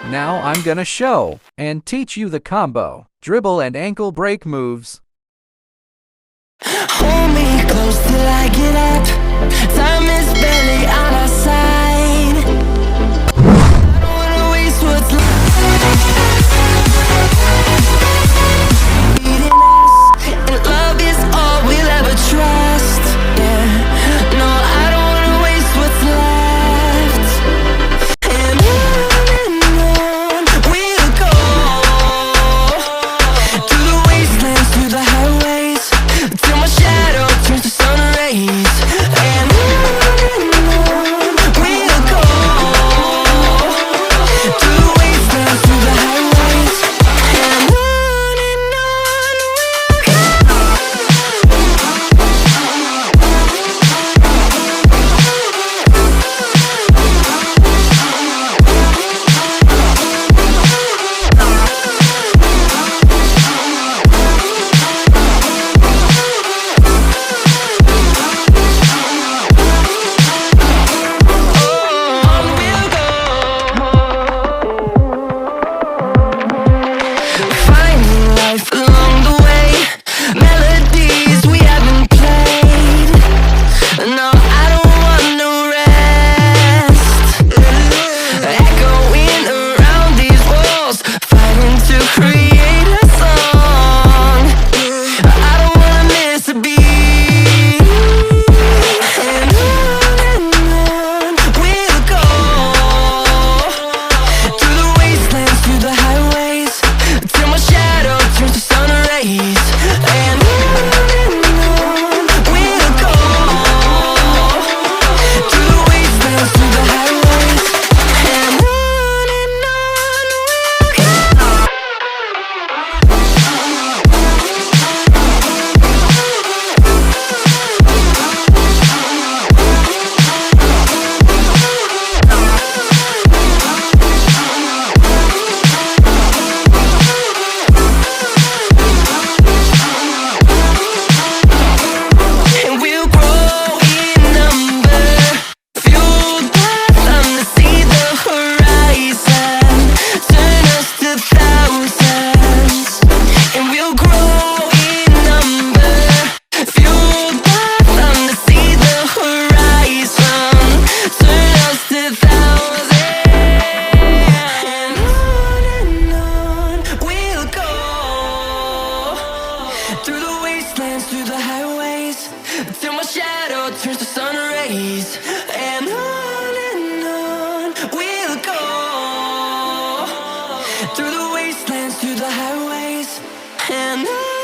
Now I'm gonna show and teach you the combo, dribble and ankle break moves. Hold me close till I get up. Time is barely on our side. I don't wanna waste what's left. Leading us, and love is all we'll ever trust. Yeah, no, I don't wanna waste what's left. And on we'll go, through the wastelands, through the highways, till my shadow turns to sun rays. And on we'll go, through the wastelands, through the highways. And on we'll go. Finding life along the way, melodies we haven't played. No, I don't want no rest. Echoing around these walls, fighting to create a song. I don't wanna miss a beat. And on we'll go, through the wastelands, through the highways, till my shadow turns to sun rays. And on we'll go, through the wastelands, through the highways. And on we'll go. And we'll grow in number, fueled by them to see the horizon, turn us to thousands. And we'll grow in number, fueled by them to see the horizon, turn us to thousands. And on we'll go, through the wastelands, through the highways, till my shadow turns to sun rays. And on we'll go, through the wastelands, through the highways. And on